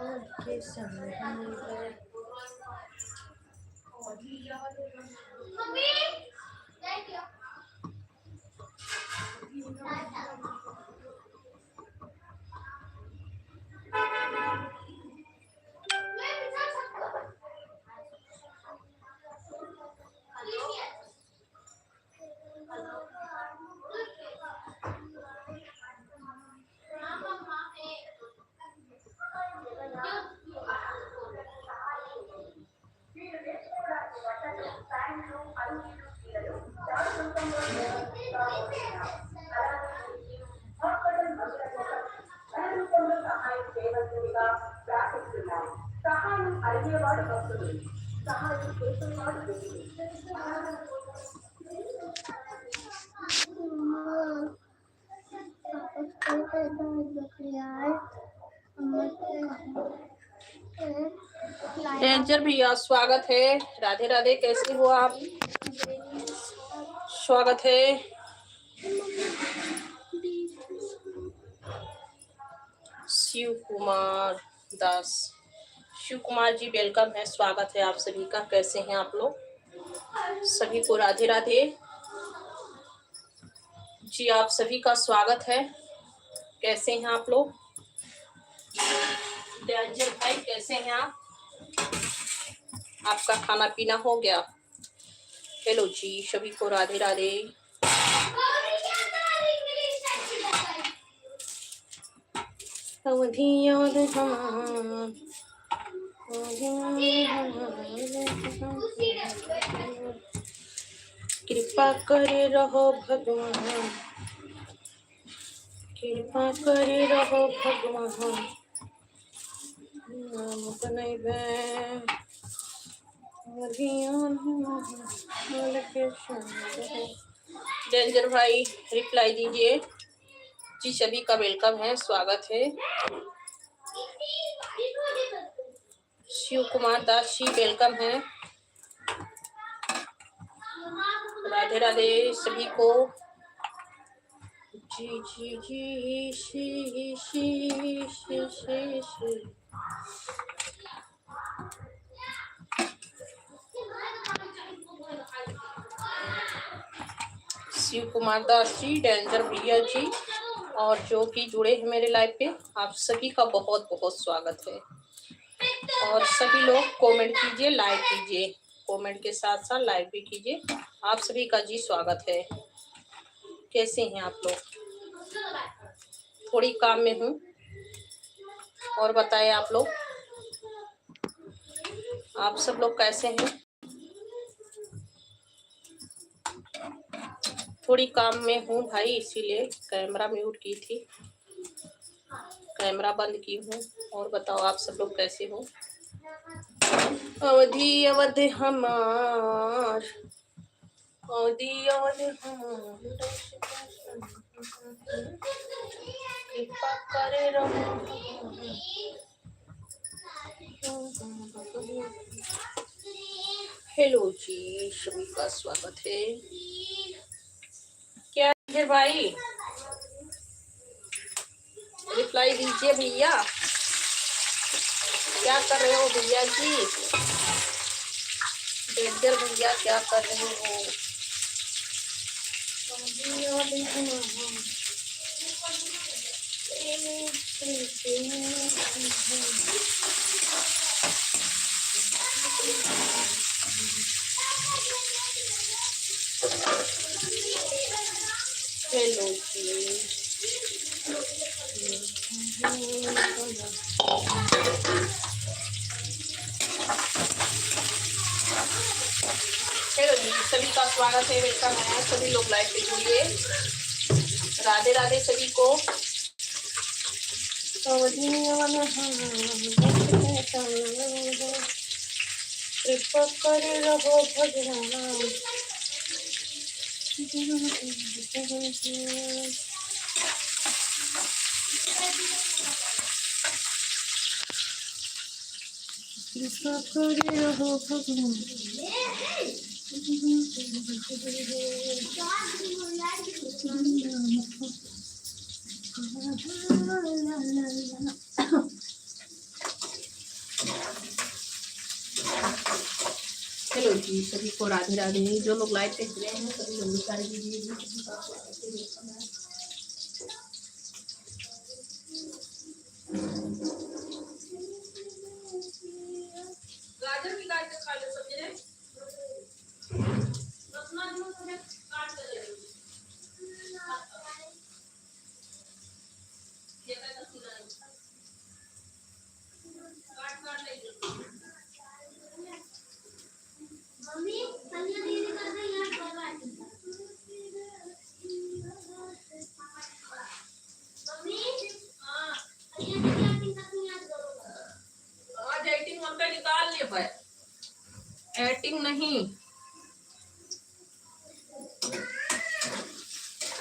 के संग डेंजर भैया स्वागत है। राधे राधे, कैसे हो आप? स्वागत है। शिव कुमार दास, शिव कुमार जी वेलकम है, स्वागत है आप सभी का। कैसे हैं आप लोग? सभी को राधे राधे जी, आप सभी का स्वागत है। कैसे हैं आप लोग? डेंजर भाई कैसे हैं आप? आपका खाना पीना हो गया? हेलो जी, सभी को राधे राधे। कृपा करे रहो भगवान, कृपा करे रहो भगवान। डेंजर भाई रिप्लाई दीजिए जी, सभी का वेलकम है, स्वागत है। शिव कुमार दास जी वेलकम है, राधे राधे सभी को जी जी जी शी शी शी शी शी। शिव कुमार दास जी, डेंजर भैया जी और जो कि जुड़े हैं मेरे लाइव पे, आप सभी का बहुत बहुत स्वागत है। और सभी लोग कमेंट कीजिए, लाइक कीजिए, कमेंट के साथ साथ लाइक भी कीजिए। आप सभी का जी स्वागत है। कैसे हैं आप लोग? थोड़ी काम में हूँ, और बताएं आप लोग, आप सब लोग कैसे हैं? थोड़ी काम में हूँ भाई, इसीलिए कैमरा म्यूट की थी, कैमरा बंद की हूँ। और बताओ आप सब लोग कैसे हो? अवधि अवध हमार, अवधि अवध हमार, कृपा करे रहो। हेलो जी, सभी का स्वागत है। क्या है भाई, रिप्लाई दीजिए भैया, क्या कर रहे हो भैया जी? डेंजर भैया क्या कर रहे हो? हेलो जी, हेलो जी, सभी का स्वागत है, वेलकम है। सभी लोग लाइव पे जुड़िए, राधे राधे सभी को। कृपा करे रहो भगवान। कृपा करे रहो भगवान। जी सभी को राधे राधे। जो लोग लाइव पे जुड़े हैं सभी लोग विचार कीजिए। गाजर की काट के खा लो सब्जी रे। अपना जो है काट के ले लो। ये का सीधा काट ले लो। मम्मी कन्या दीदी कर दे यार बाबा। मम्मी हां कन्या दीदी एक्टिंग करनी याद करो। आज एक्टिंग मत कर निकाल ले भाई। एक्टिंग नहीं,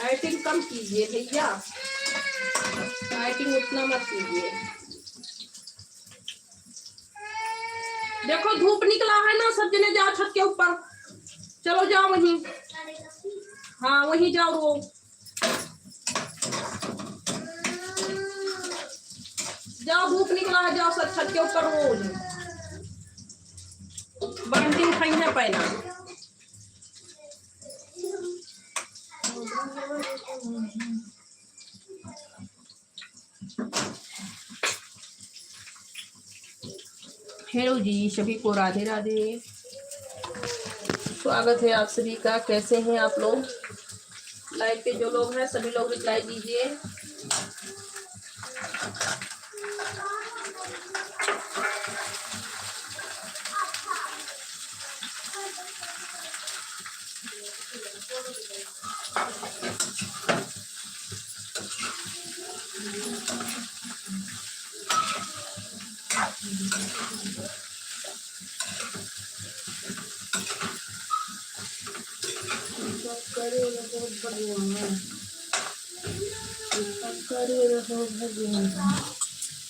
एक्टिंग कम कीजिए भैया, एक्टिंग उतना मत कीजिए। देखो धूप निकला है ना, सब जने जाओ छत के ऊपर, चलो जाओ वहीं। हाँ वहीं जाओ रो। जाओ धूप निकला है, जाओ सब छत के ऊपर रो। बंटिंग खाई है पहना। हेलो जी सभी को राधे राधे। स्वागत है आप सभी का। कैसे हैं आप लोग? लाइव पे जो लोग हैं सभी लोग रिप्लाई दीजिए।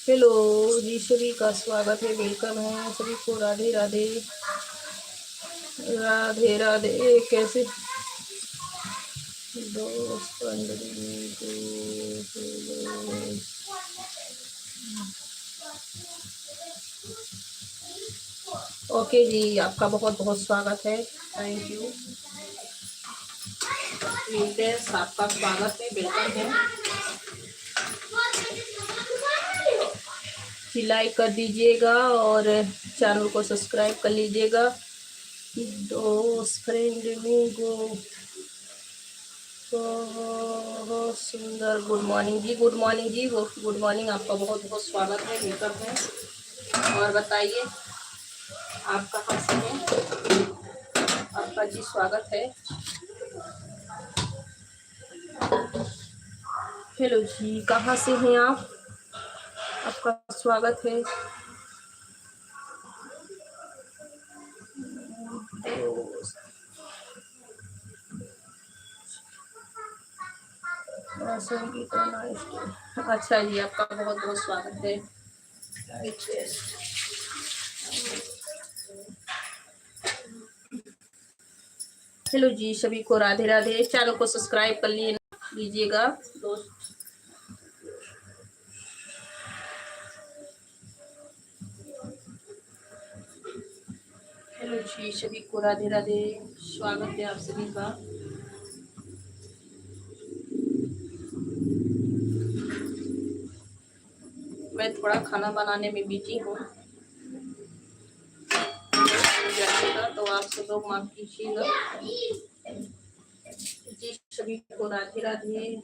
हेलो जी सभी का स्वागत है, वेलकम है सभी को। राधे राधे राधे राधे। कैसे दोस्त ओके जी, आपका बहुत बहुत स्वागत है। Thank you. आपका स्वागत है, वेलकम है। लाइक कर दीजिएगा और चैनल को सब्सक्राइब कर लीजिएगा। दोस्त फ्रेंड में गो बहुत सुंदर। गुड मॉर्निंग जी, गुड मॉर्निंग जी, गुड मॉर्निंग। आपका बहुत बहुत स्वागत है, वेलकम है। और बताइए आप कहाँ से हैं? आपका जी स्वागत है। हेलो जी, कहाँ से हैं आप? आपका स्वागत है। अच्छा जी, आपका बहुत बहुत स्वागत है। हेलो जी सभी को राधे राधे। चैनल को सब्सक्राइब कर लीजिएगा दोस्त। हेलो जी सभी को राधे राधे। स्वागत है आप सभी का। मैं थोड़ा खाना बनाने में बिजी हूँ, तो आप सब लोग माफ कीजिएगा। जी सभी को राधे राधे।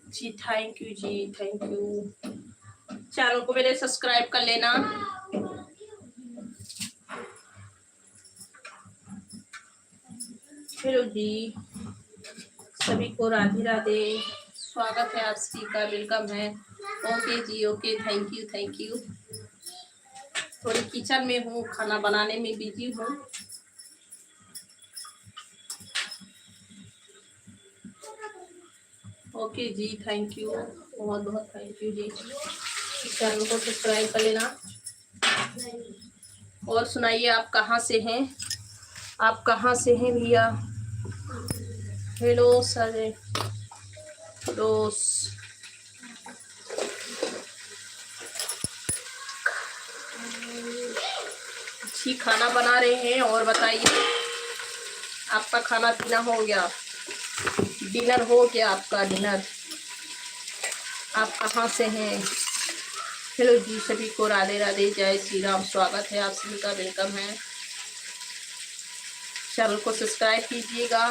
जी थैंक यू जी, थैंक यू। चैनल को मेरे सब्सक्राइब कर लेना। हेलो जी सभी को राधे राधे। स्वागत है आप सभी का, वेलकम है। ओके जी, okay, thank you thank you. थोड़ी किचन में हूँ, खाना बनाने में बिजी हूँ। ओके जी, थैंक यू, बहुत बहुत थैंक यू जी। चैनल को सब्सक्राइब कर लेना। और सुनाइए आप कहाँ से हैं? आप कहाँ से हैं भैया? हेलो सारे दोस्त, अच्छी खाना बना रहे हैं। और बताइए, आपका खाना पीना हो गया? डिनर हो गया आपका? डिनर आप कहाँ से हैं? हेलो जी, सभी को राधे राधे, जय श्री राम। स्वागत है आप सभी का, वेलकम है। चैनल को सब्सक्राइब कीजिएगा।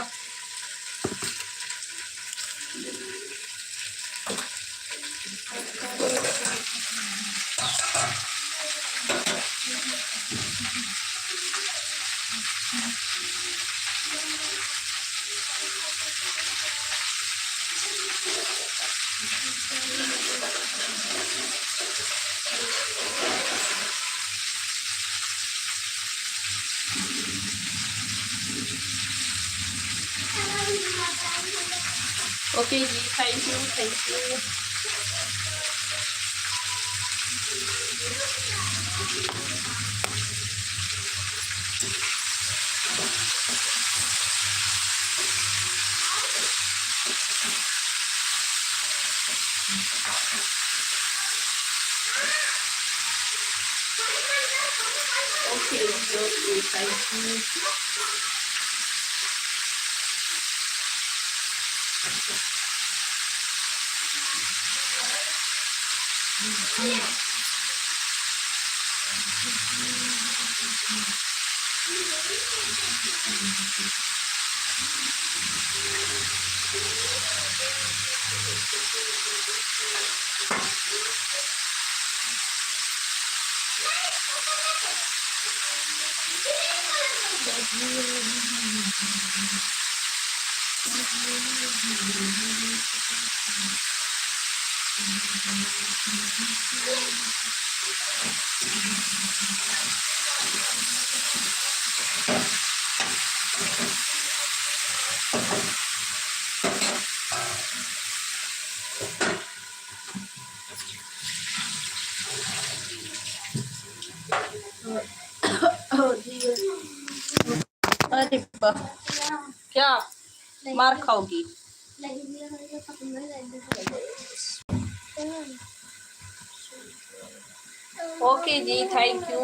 ओके जी, thank you thank you. Okay okay, thank you. अरे क्या मार खाओगी? ओके जी, थैंक यू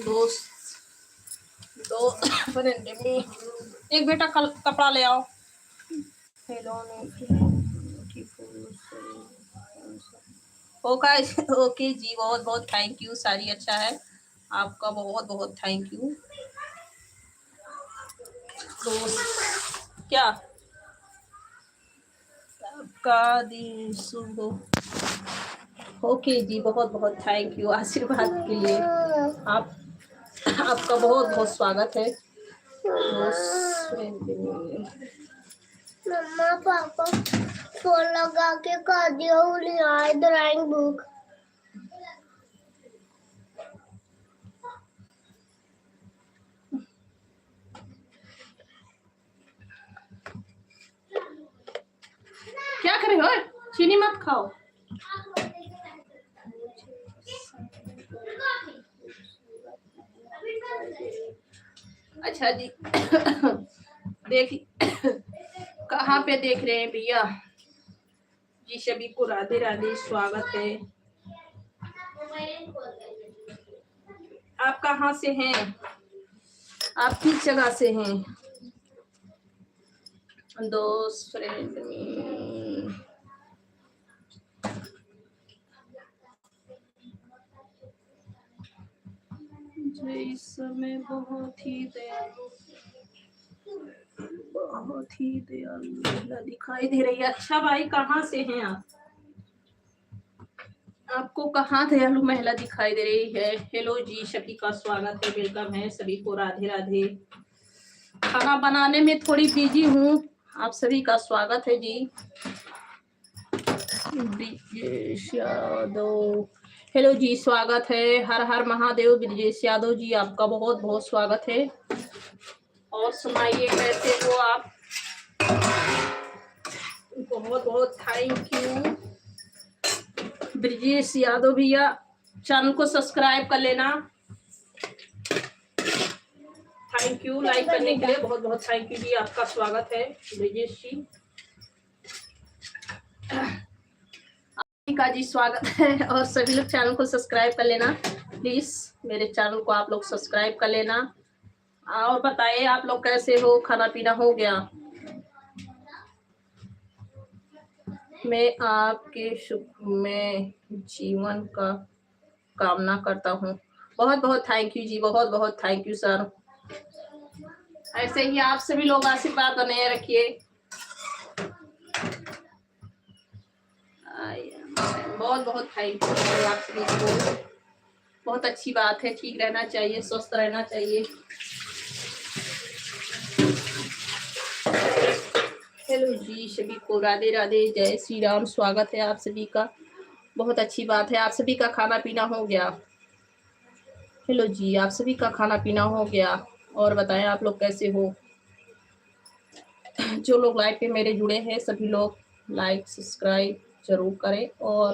दोस्त। दो एक बेटा कपड़ा ले आओ। हेलो ओके जी, बहुत बहुत थैंक यू। सारी अच्छा है, आपका बहुत बहुत थैंक यू दोस्त। क्या आपका दिन शुभ हो। ओके जी, बहुत बहुत थैंक यू आशीर्वाद के लिए। आपका बहुत बहुत स्वागत है। मम्मा पापा फोन लगा के कर दिया ड्राइंग बुक। क्या करे हो? चीनी मत खाओ। अच्छा जी देखिए कहाँ पे देख रहे हैं भैया जी? सभी को राधे राधे, स्वागत है। आप कहाँ से हैं? आप किस जगह से हैं दोस्त? फ्रेंड में इस समय बहुत ही दयालु महिला दिखाई दे रही है। अच्छा भाई, कहाँ से हैं आप? आपको कहाँ दयालु महिला दिखाई दे रही है? हेलो जी, सभी का स्वागत है, वेलकम है। सभी को राधे राधे। खाना बनाने में थोड़ी बिजी हूँ। आप सभी का स्वागत है जी। ब्रिजेश यादव, हेलो जी, स्वागत है। हर हर महादेव। ब्रिजेश यादव जी, आपका बहुत बहुत स्वागत है। और सुनाइए, कैसे हो आप? बहुत बहुत थैंक यू ब्रिजेश यादव भैया। चैनल को सब्सक्राइब कर लेना। थैंक यू लाइक करने के लिए, बहुत बहुत थैंक यू जी। आपका स्वागत है ब्रिजेश जी का जी, स्वागत है। और सभी लोग चैनल को सब्सक्राइब कर लेना प्लीज, मेरे चैनल को आप लोग सब्सक्राइब कर लेना। और बताइए आप लोग कैसे हो, खाना पीना हो गया? मैं आपके शुभ में जीवन का कामना करता हूँ। बहुत बहुत थैंक यू जी, बहुत बहुत थैंक यू सर। ऐसे ही आप सभी लोग आशीर्वाद बनाए रखिए। बहुत बहुत थैंक यू आप सभी को। बहुत अच्छी बात है, ठीक रहना चाहिए, स्वस्थ रहना चाहिए। हेलो जी सभी को, राधे राधे, जय श्री राम, स्वागत है आप सभी का। बहुत अच्छी बात है, आप सभी का खाना पीना हो गया? हेलो जी, आप सभी का खाना पीना हो गया? और बताएं आप लोग कैसे हो? जो लोग लाइव पे मेरे जुड़े हैं सभी लोग लाइक सब्सक्राइब जरूर करें, और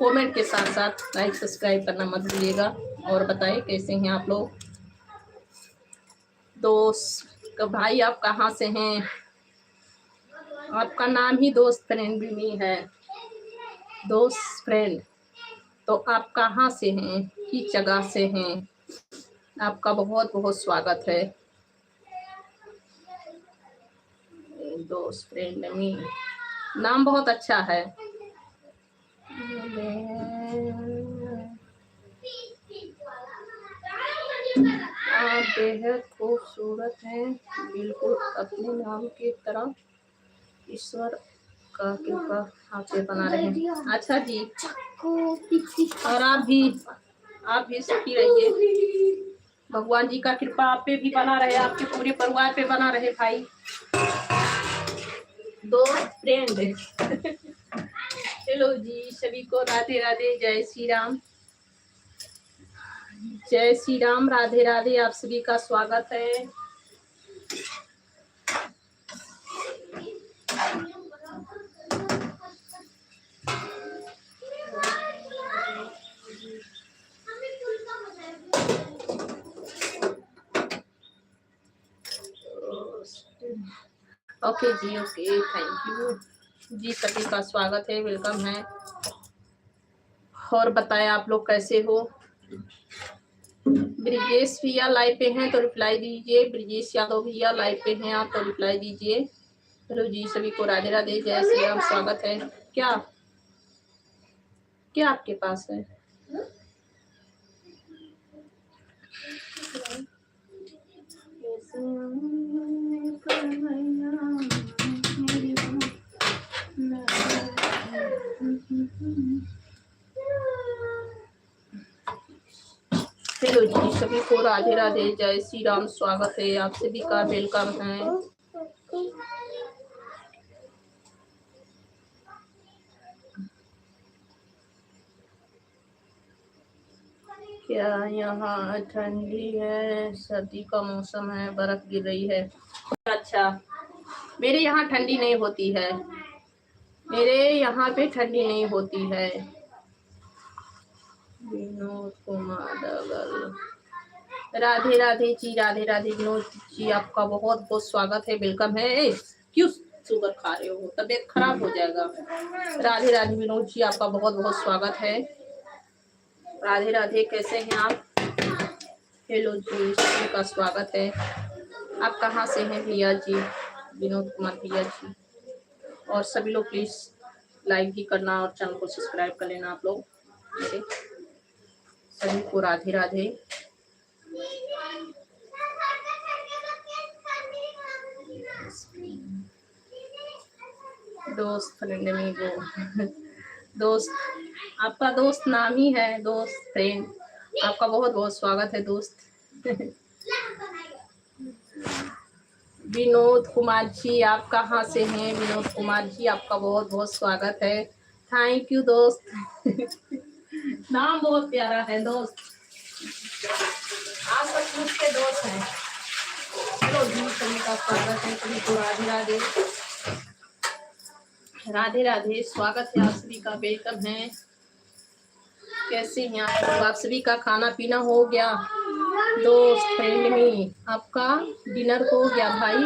कमेंट के साथ साथ लाइक सब्सक्राइब करना मत भूलिएगा। और बताएं कैसे हैं आप लोग? दोस्त भाई आप कहाँ से हैं? आपका नाम ही दोस्त फ्रेंड भी नहीं है, दोस्त फ्रेंड। तो आप कहाँ से हैं, किस जगह से हैं? आपका बहुत बहुत स्वागत है। दोस्त फ्रेंड मी नाम बहुत अच्छा है। आप बेहद खूबसूरत हैं, बिल्कुल अपने नाम की तरह। ईश्वर का कृपा आप पे बना रहे। अच्छा जी, और आप भी सुखी रहिए। भगवान जी का कृपा आप पे भी बना रहे, आपके पूरे परिवार पे बना रहे भाई। दोस्त फ्रेंड हेलो जी सभी को, राधे राधे, जय श्री राम, जय श्री राम, राधे राधे, आप सभी का स्वागत है। ओके जी, ओके, थैंक यू जी, सभी का स्वागत है, वेलकम है। और बताएं आप लोग कैसे हो? ब्रिजेश भैया लाइव पे हैं तो रिप्लाई दीजिए। ब्रिजेश यादव भैया लाइव पे हैं आप तो रिप्लाई दीजिए। हेलो जी सभी को, राधे राधे, जय श्री राम, स्वागत है। क्या क्या आपके पास है? हेलो जी सभी को, राधे राधे, जय श्री राम, स्वागत है आप सभी का, वेलकम है। क्या यहाँ ठंडी है? सर्दी का मौसम है, बर्फ गिर रही है। अच्छा, मेरे यहाँ ठंडी नहीं होती है, मेरे यहाँ पे ठंडी नहीं होती है। विनोद कुमार डगल, राधे राधे जी, राधे राधे विनोद जी, आपका बहुत बहुत स्वागत है, वेलकम है। क्यों शुगर खा रहे हो, तबीयत खराब हो जाएगा। राधे राधे विनोद जी, आपका बहुत बहुत स्वागत है। राधे राधे, कैसे हैं आप? हेलो जी, सभी का स्वागत है। आप कहाँ से हैं भैया जी? विनोद कुमार भैया जी। और सभी लोग प्लीज लाइक भी करना और चैनल को सब्सक्राइब कर लेना आप लोग मेरे। सभी को राधे राधे। दोस्त फ्रेंड में वो दोस्त, आपका दोस्त नाम ही है दोस्त फ्रेंड। आपका बहुत बहुत स्वागत है दोस्त विनोद कुमार जी, आप कहाँ से हैं? विनोद कुमार जी, आपका बहुत बहुत स्वागत है, थैंक यू दोस्त नाम बहुत प्यारा है दोस्त, आप सब मुझके दोस्त हैं। हेलो जी, सभी का स्वागत है, सभी को राधे राधे, राधे राधे, स्वागत है आप सभी का, वेलकम है। कैसे हैं आप सभी का खाना पीना हो गया? दोस्त फ्रेंड में आपका डिनर हो गया भाई?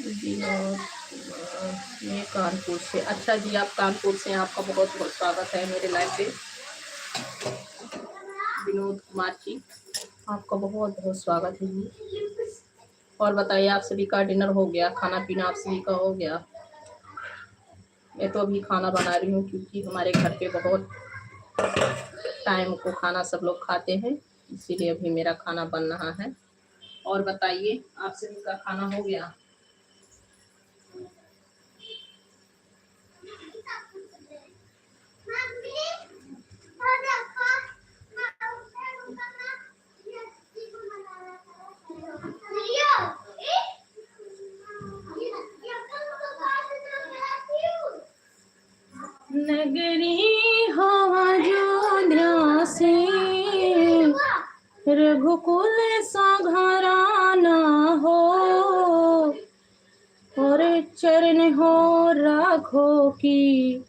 विनोद ये कानपुर से। अच्छा जी, आप कानपुर से हैं, आपका बहुत बहुत स्वागत है मेरे लाइव पे। विनोद कुमार जी, आपका बहुत बहुत स्वागत है जी। और बताइए, आप सभी का डिनर हो गया? खाना पीना आप सभी का हो गया? मैं तो अभी खाना बना रही हूँ, क्योंकि हमारे घर पे बहुत टाइम को खाना सब लोग खाते हैं, इसीलिए अभी मेरा खाना बन रहा है। और बताइए, आप सभी का खाना हो गया? नगरी हो अयोध्या से, रघुकुल सा घराना हो, और चरण हो राघो की,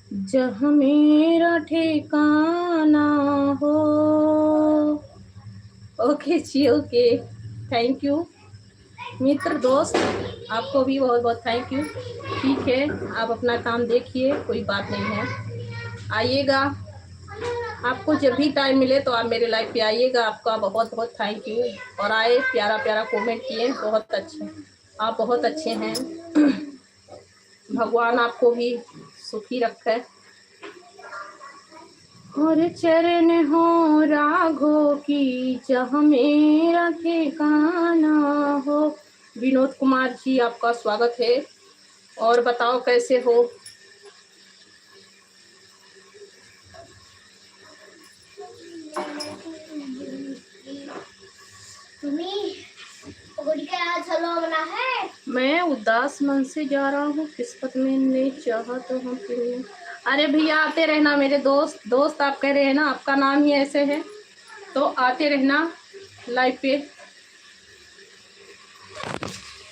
जहाँ मेरा ठिकाना हो। ओके जी, ओके, थैंक यू मित्र दोस्त, आपको भी बहुत बहुत थैंक यू। ठीक है, आप अपना काम देखिए, कोई बात नहीं है। आइएगा, आपको जब भी टाइम मिले तो आप मेरे लाइव पे आइएगा। आपका बहुत बहुत थैंक यू। और आए, प्यारा प्यारा कमेंट किए, बहुत अच्छे, आप बहुत अच्छे हैं। भगवान आपको भी सुखी रखे। और चरण हो राघो की, जहाँ मेरा ठिकाना हो। विनोद कुमार जी, आपका स्वागत है। और बताओ कैसे हो? मैं उदास मन से जा रहा हूँ, किस्मत में नहीं चाहा तो हम फिर। अरे भैया, आते रहना मेरे दोस्त आप कह रहे हैं ना, आपका नाम ही ऐसे है, तो आते रहना लाइव पे,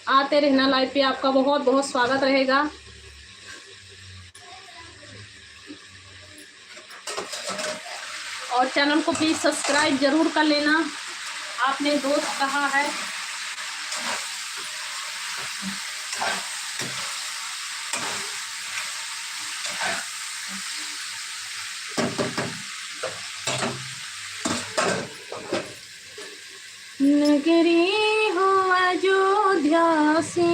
आते रहना लाइव पे, आपका बहुत बहुत स्वागत रहेगा। और चैनल को प्लीज सब्सक्राइब जरूर कर लेना, आपने दोस्त कहा है। नगरी हो अयोध्या से,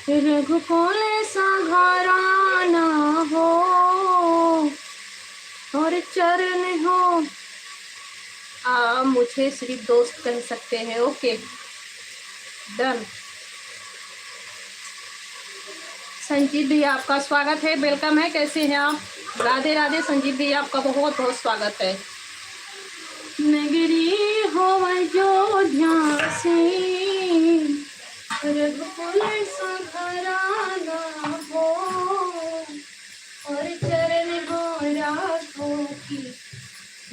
रघुकुल सा घराना हो, और चरण हो। मुझे सिर्फ दोस्त कह सकते हैं। Okay, done. संजीव भैया, आपका स्वागत है, वेलकम है, कैसे हैं आप? राधे राधे संजीव भैया, आपका बहुत बहुत स्वागत है। नगरी हो अयोध्या से, रघुकुल सा घराना हो, और चरण हो राघो की,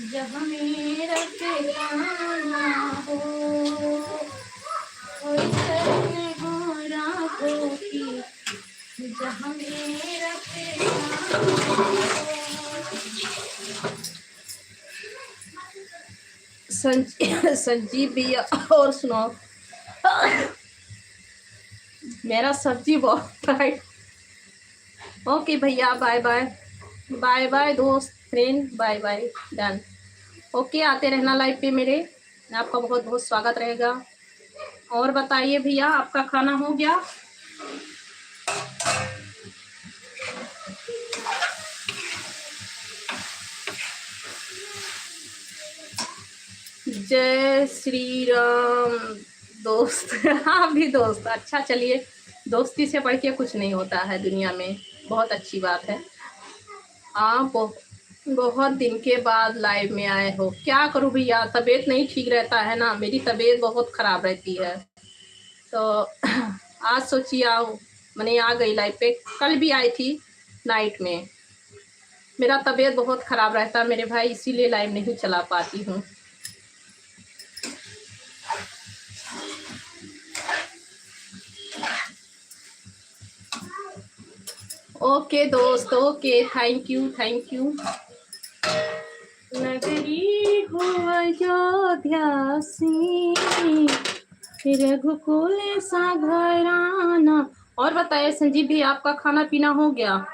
जहाँ मेरा ठिकाना हो, और चरण हो राघो की, जहाँ मेरा ठिकाना हो। संजीव भैया, और सुनाओ। मेरा सब्जी बहुत टाइट। ओके भैया, बाय बाय, बाय बाय दोस्त friend, bye bye, done. Okay, आते रहना लाइव पे मेरे, आपका बहुत बहुत स्वागत रहेगा। और बताइए भैया, आपका खाना हो गया? जय श्री राम दोस्त। हाँ भी दोस्त, अच्छा चलिए, दोस्ती से बढ़ के कुछ नहीं होता है दुनिया में, बहुत अच्छी बात है। आप बहुत दिन के बाद लाइव में आए हो। क्या करूँ भैया, तबीयत नहीं ठीक रहता है ना, मेरी तबीयत बहुत ख़राब रहती है, तो आज सोचिए आओ, मैंने आ गई लाइव पे। कल भी आई थी नाइट में, मेरा तबीयत बहुत ख़राब रहता है मेरे भाई, इसीलिए लाइव नहीं चला पाती हूँ। ओके दोस्त, okay, thank you, thank you. नगरी हो अयोध्या सी, रघुकुल सा घराना। और बताइए संजीव भी, आपका खाना पीना हो गया?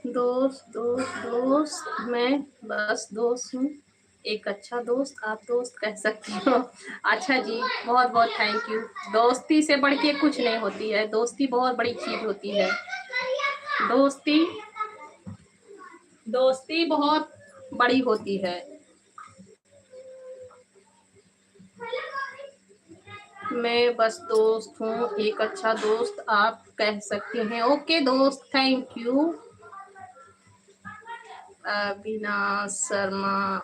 दोस्त दोस्त दोस्त, मैं बस दोस्त हूँ, एक अच्छा दोस्त आप दोस्त कह सकती हो। अच्छा जी, बहुत बहुत थैंक यू। दोस्ती से बढ़ के कुछ नहीं होती है, दोस्ती बहुत बड़ी चीज होती है। दोस्ती दोस्ती बहुत बड़ी होती है। मैं बस दोस्त हूँ, एक अच्छा दोस्त आप कह सकते हैं। ओके दोस्त, थैंक यू। अविनाश शर्मा,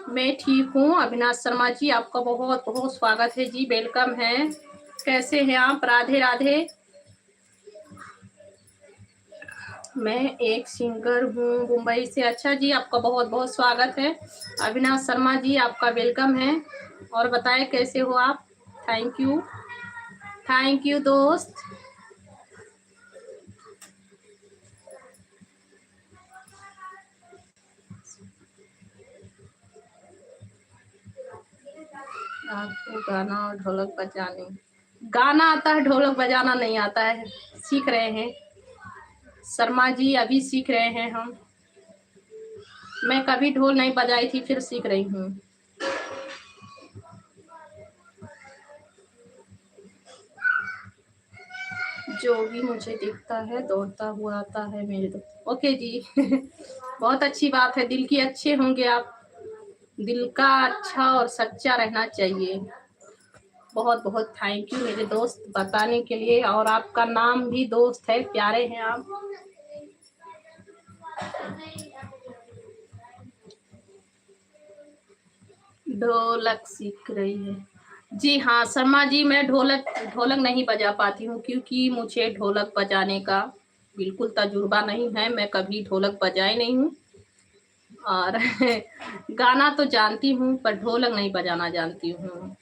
मैं ठीक हूँ। अविनाश शर्मा जी, आपका बहुत बहुत स्वागत है जी, वेलकम है। कैसे हैं आप? राधे राधे। मैं एक सिंगर हूँ मुंबई से। अच्छा जी, आपका बहुत बहुत स्वागत है अविनाश शर्मा जी, आपका वेलकम है। और बताएं कैसे हो आप? थैंक यू, थैंक यू दोस्त। आपको गाना और ढोलक बजाने, गाना आता है, ढोलक बजाना नहीं आता है। सीख रहे हैं शर्मा जी, अभी सीख रहे हैं हम। मैं कभी ढोल नहीं बजाई थी, फिर सीख रही हूँ। जो भी मुझे दिखता है दौड़ता हुआ आता है मेरे दोस्त। ओके जी। बहुत अच्छी बात है, दिल की अच्छे होंगे आप। दिल का अच्छा और सच्चा रहना चाहिए। बहुत बहुत थैंक यू मेरे दोस्त बताने के लिए। और आपका नाम भी दोस्त है, प्यारे हैं आप। ढोलक सीख रही है जी? हाँ शर्मा जी, मैं ढोलक ढोलक नहीं बजा पाती हूँ, क्योंकि मुझे ढोलक बजाने का बिल्कुल तजुर्बा नहीं है। मैं कभी ढोलक बजाई नहीं हूँ। और गाना तो जानती हूँ, पर ढोलक नहीं बजाना जानती हूँ।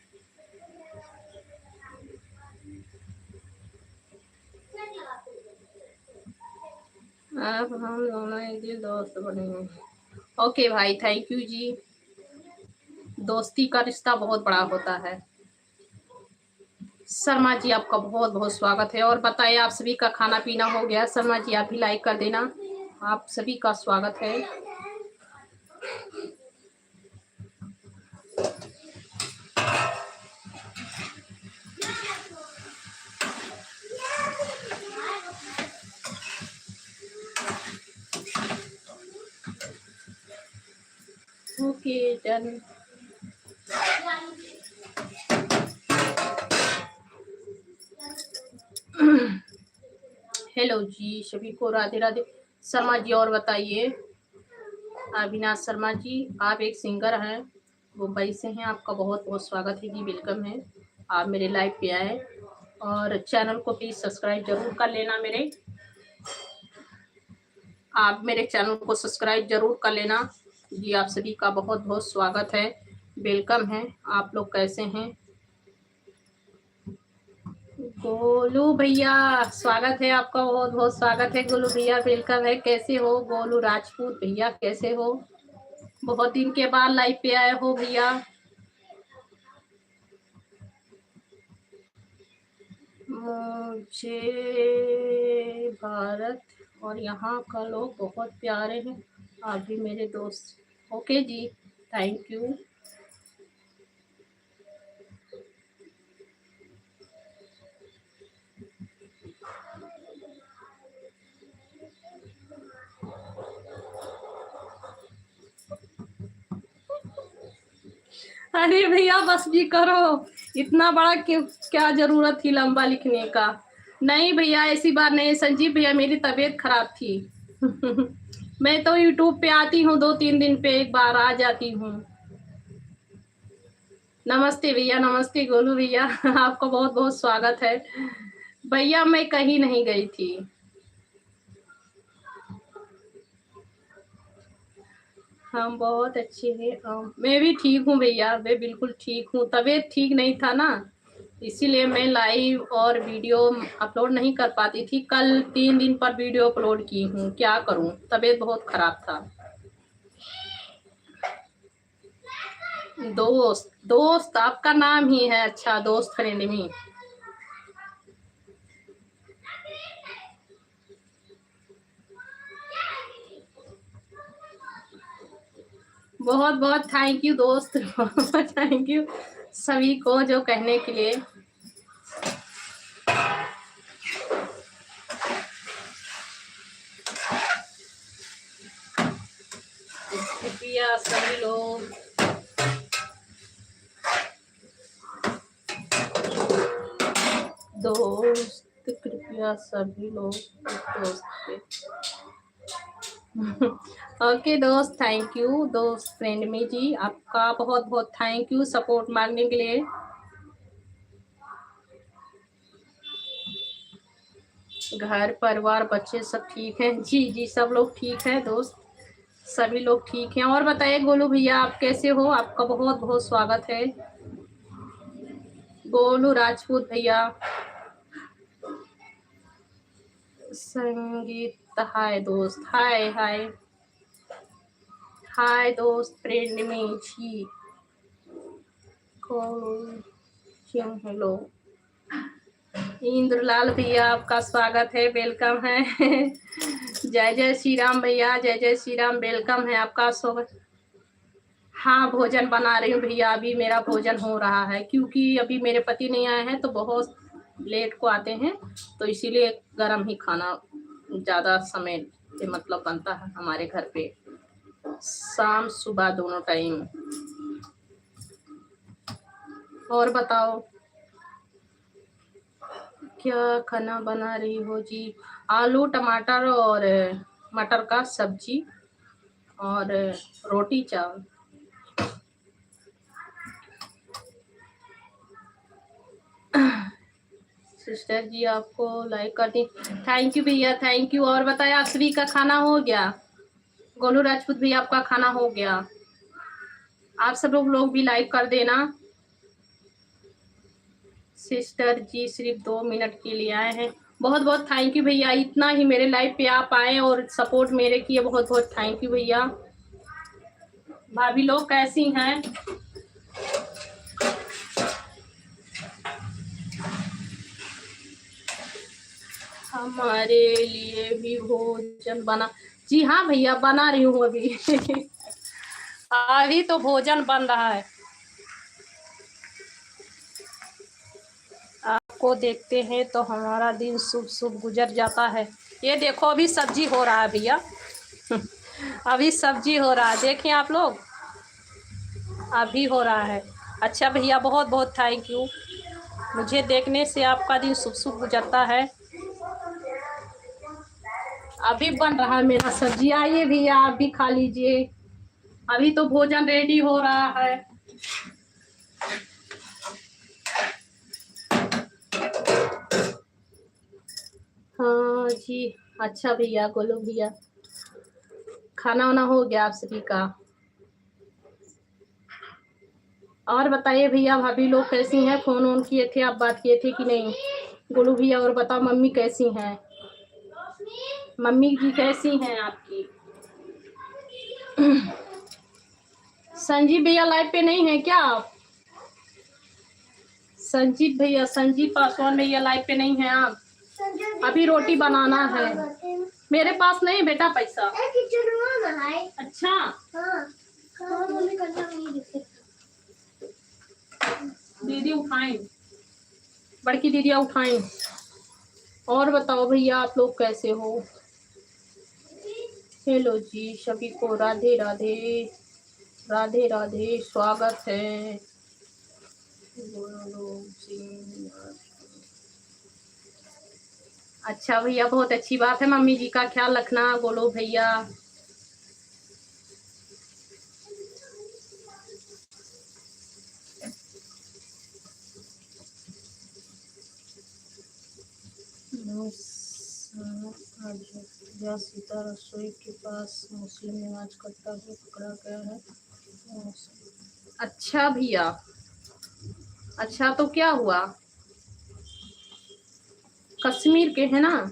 अब हम दोनों एक दिल दोस्त बने हैं। ओके भाई, थैंक यू जी। दोस्ती का रिश्ता बहुत बड़ा होता है। शर्मा जी, आपका बहुत बहुत स्वागत है। और बताइए, आप सभी का खाना पीना हो गया? शर्मा जी, आप भी लाइक कर देना। आप सभी का स्वागत है। Okay done. हेलो जी सभी को, राधे राधे। शर्मा जी, और बताइए। अविनाश शर्मा जी, आप एक सिंगर हैं, मुंबई से हैं। आपका बहुत बहुत स्वागत है जी, वेलकम है। आप मेरे लाइव पे आए। और चैनल को प्लीज सब्सक्राइब जरूर कर लेना मेरे। आप मेरे चैनल को सब्सक्राइब जरूर कर लेना जी। आप सभी का बहुत बहुत स्वागत है, वेलकम है। आप लोग कैसे हैं? गोलू भैया, स्वागत है आपका, बहुत बहुत स्वागत है गोलू भैया, वेलकम है। कैसे हो गोलू राजपूत भैया, कैसे हो? बहुत दिन के बाद लाइव पे आए हो भैया। मुझे भारत और यहाँ का लोग बहुत प्यारे हैं, आप भी मेरे दोस्त। ओके जी, थैंक यू। अरे भैया बस भी करो, इतना बड़ा क्यों, क्या जरूरत थी लंबा लिखने का? नहीं भैया, ऐसी बात नहीं। संजीव भैया, मेरी तबीयत खराब थी। मैं तो यूट्यूब पे आती हूँ 2-3 दिन पे एक बार आ जाती हूँ। नमस्ते भैया, नमस्ते गोलू भैया। आपका बहुत बहुत स्वागत है भैया। मैं कहीं नहीं गई थी। हम बहुत अच्छे हैं। मैं भी ठीक हूँ भैया, मैं बिल्कुल ठीक हूँ। तबीयत ठीक नहीं था ना, इसीलिए मैं लाइव और वीडियो अपलोड नहीं कर पाती थी। कल 3 दिन पर वीडियो अपलोड की हूँ, क्या करूँ, तबीयत बहुत खराब था। दोस्त दोस्त आपका नाम ही है, अच्छा दोस्त, फ्रेंड में। बहुत बहुत थैंक यू दोस्त, बहुत थैंक यू सभी को जो कहने के लिए। कृपया सभी लोग दोस्त, कृपया सभी लोग दोस्त। ओके दोस्त, थैंक यू दोस्त, फ्रेंड में जी, आपका बहुत बहुत थैंक यू सपोर्ट मांगने के लिए। घर परिवार बच्चे सब ठीक हैं? जी जी, सब लोग ठीक है दोस्त, सभी लोग ठीक हैं। और बताइए गोलू भैया, आप कैसे हो? आपका बहुत बहुत स्वागत है गोलू राजपूत भैया। संगीत, हाय दोस्त, हाय हाय हाय दोस्त, फ्रेंड में जी, हेलो। इंद्रलाल भैया, आपका स्वागत है, वेलकम है। जय जय श्री राम भैया, जय जय श्री राम, वेलकम है आपका, स्वागत। हाँ, भोजन बना रही हूँ भैया, अभी मेरा भोजन हो रहा है, क्योंकि अभी मेरे पति नहीं आए हैं तो बहुत लेट को आते हैं, तो इसीलिए गरम ही खाना ज़्यादा समय पे मतलब बनता है हमारे घर पे, शाम सुबह दोनों टाइम। और बताओ क्या खाना बना रही हो जी? आलू टमाटर और मटर का सब्जी और रोटी चावल। सिस्टर जी आपको लाइक कर दी, थैंक यू भैया, थैंक यू। और बताया, आप सभी का खाना हो गया? गोलू राजपूत भैया, आपका खाना हो गया? आप सब लोग भी लाइक कर देना। सिस्टर जी सिर्फ 2 मिनट के लिए आए हैं, बहुत बहुत थैंक यू भैया, इतना ही मेरे लाइव पे आप आए और सपोर्ट मेरे किए, बहुत बहुत थैंक यू भैया। भाभी लोग कैसी हैं? हमारे लिए भी भोजन बना, जी हाँ भैया, बना रही हूँ अभी। अभी तो भोजन बन रहा है, आपको देखते हैं तो हमारा दिन शुभ शुभ गुजर जाता है। ये देखो अभी सब्जी हो रहा है भैया, अभी सब्जी हो रहा है, देखिए आप लोग, अभी हो रहा है। अच्छा भैया, बहुत बहुत थैंक यू, मुझे देखने से आपका दिन शुभ शुभ गुजरता है। अभी बन रहा है मेरा सब्जी, आइए भैया आप भी खा लीजिए, अभी तो भोजन रेडी हो रहा है। हाँ जी, अच्छा भैया, गोलू भैया, खाना वाना हो गया आप सभी का? और बताइए भैया, भाभी लोग कैसी हैं? फोन ऑन किए थे आप, बात किए थे कि नहीं? गोलू भैया और बताओ, मम्मी कैसी हैं? मम्मी जी कैसी हैं आपकी? संजीव भैया लाइव पे नहीं है क्या आप? संजीव भैया, संजीव पासवान भैया लाइव पे नहीं है आप? अभी रोटी बनाना है, मेरे पास नहीं बेटा पैसा। अच्छा, दीदी उठाएं, बड़की दीदिया उठाएं। और बताओ भैया, आप लोग कैसे हो? हेलो जी, सभी को राधे राधे, राधे राधे, स्वागत है। अच्छा भैया, बहुत अच्छी बात है, मम्मी जी का ख्याल रखना बोलो भैया। आज या सीता रसोई के पास मुस्लिम नमाज करता हुआ पकड़ा गया है। अच्छा भैया, अच्छा तो क्या हुआ? कश्मीर के है ना?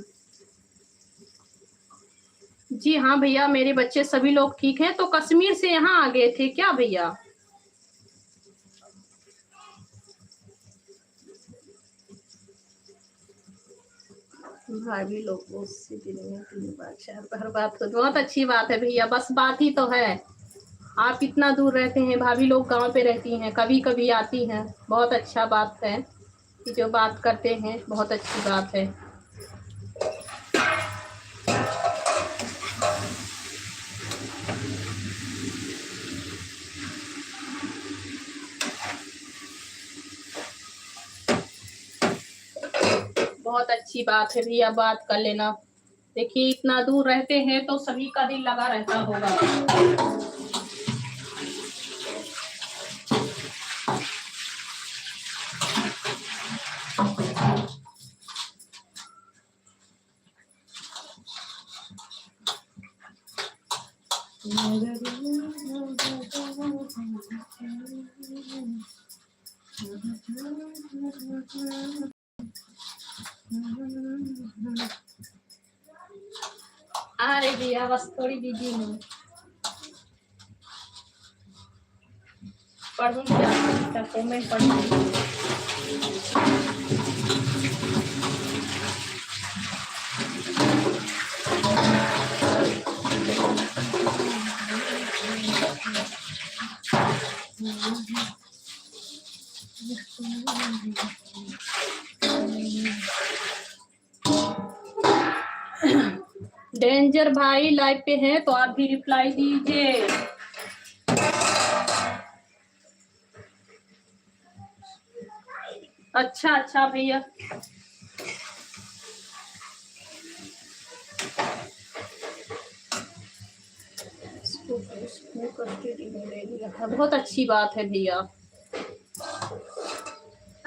जी हाँ भैया, मेरे बच्चे सभी लोग ठीक हैं। तो कश्मीर से यहाँ आ गए थे क्या भैया? भाभी लोग उससे दिन में 3 बार 4 बार बात हो, बहुत अच्छी बात है भैया, बस बात ही तो है। आप इतना दूर रहते हैं, भाभी लोग गांव पे रहती हैं, कभी कभी आती हैं, बहुत अच्छा बात है कि जो बात करते हैं, बहुत अच्छी बात है। बहुत अच्छी बात है भैया, बात कर लेना। देखिए इतना दूर रहते हैं तो सभी का दिल लगा रहता होगा। अरे भैया बस थोड़ी बिजी हूँ, पढ़ूंगी आपका कमेंट पढ़ूंगी। डेंजर भाई लाइव पे हैं तो आप भी रिप्लाई दीजिए। अच्छा अच्छा भैया, बहुत अच्छी बात है भैया।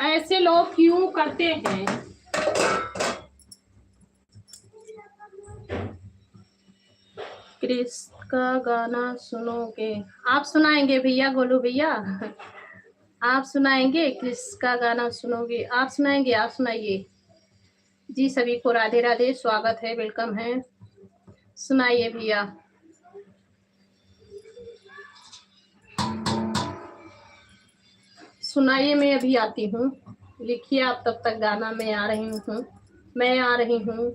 ऐसे लोग क्यों करते हैं? क्रिस का गाना सुनोगे? आप सुनाएंगे भैया, गोलू भैया? आप सुनाएंगे? क्रिस का गाना सुनोगे? आप सुनाएंगे? आप सुनाइए जी। सभी को राधे राधे, स्वागत है, वेलकम है। सुनाइए भैया। सुनाइए, मैं अभी आती हूँ। लिखिए आप तब तक गाना, मैं आ रही हूँ, मैं आ रही हूँ।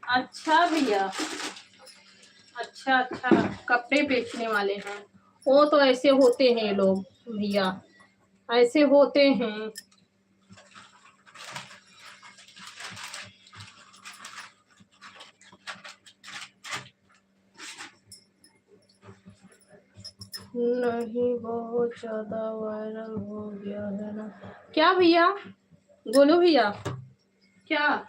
अच्छा भैया, अच्छा अच्छा, कपड़े बेचने वाले हैं। वो तो ऐसे होते हैं लोग भैया, ऐसे होते हैं। नहीं, बहुत ज्यादा वायरल हो गया है ना? क्या भैया? गोलू भैया, क्या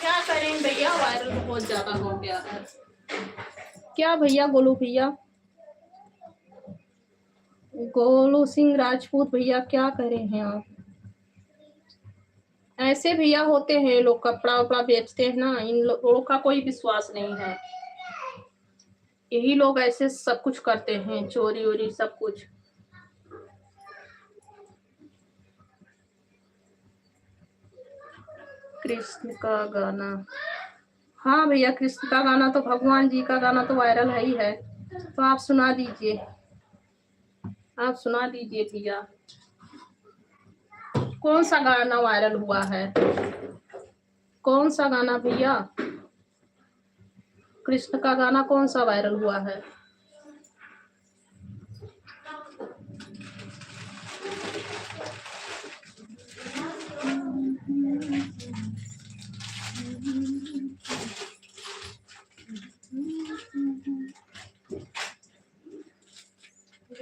क्या करें भैया, वायरल बहुत ज्यादा हो गया है। क्या भैया? गोलू भैया, गोलू सिंह राजपूत भैया, क्या करें हैं आप? ऐसे भैया होते हैं लोग, कपड़ा वपड़ा बेचते हैं ना, इन लोगों का कोई विश्वास नहीं है। यही लोग ऐसे सब कुछ करते हैं, चोरी वोरी सब कुछ। कृष्ण का गाना, हाँ भैया, कृष्ण का गाना तो, भगवान जी का गाना तो वायरल है ही है। तो आप सुना दीजिए, आप सुना दीजिए भैया। कौन सा गाना वायरल हुआ है? कौन सा गाना भैया? कृष्ण का गाना कौन सा वायरल हुआ है?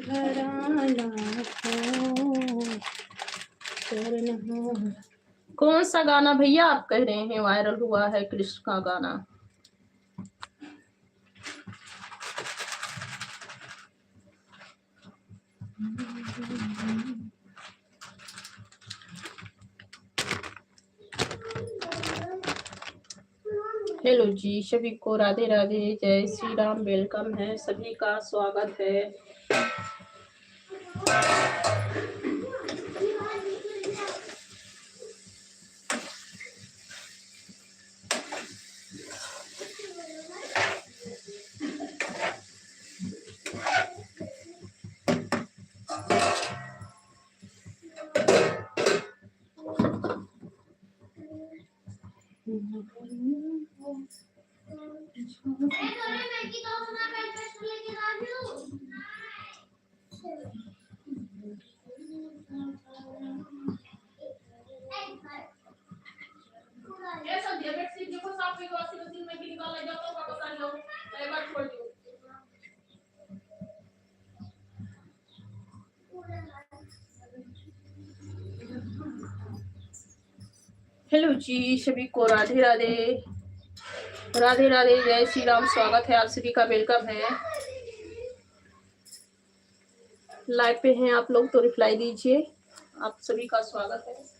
घराना हो। कौन सा गाना भैया आप कह रहे हैं वायरल हुआ है? कृष्ण का गाना। हेलो जी, सभी को राधे राधे, जय श्री राम, वेलकम है, सभी का स्वागत है। हेलो जी, सभी को राधे राधे, राधे राधे, जय श्री राम, स्वागत है आप सभी का, वेलकम है। लाइव पे हैं आप लोग तो रिप्लाई दीजिए, आप सभी का स्वागत है।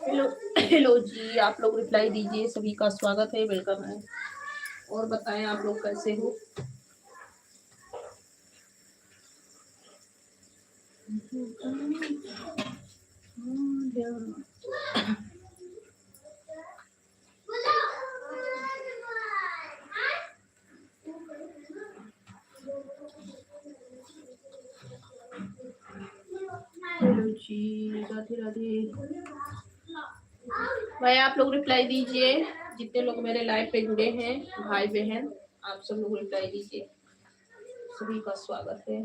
हेलो हेलो जी, आप लोग रिप्लाई दीजिए, सभी का स्वागत है, वेलकम है। और बताएं आप लोग कैसे हो? हेलो जी, राधे राधे भाई, आप लोग रिप्लाई दीजिए, जितने लोग मेरे लाइव पे जुड़े हैं, भाई बहन, आप सब लोग रिप्लाई दीजिए, सभी का स्वागत है।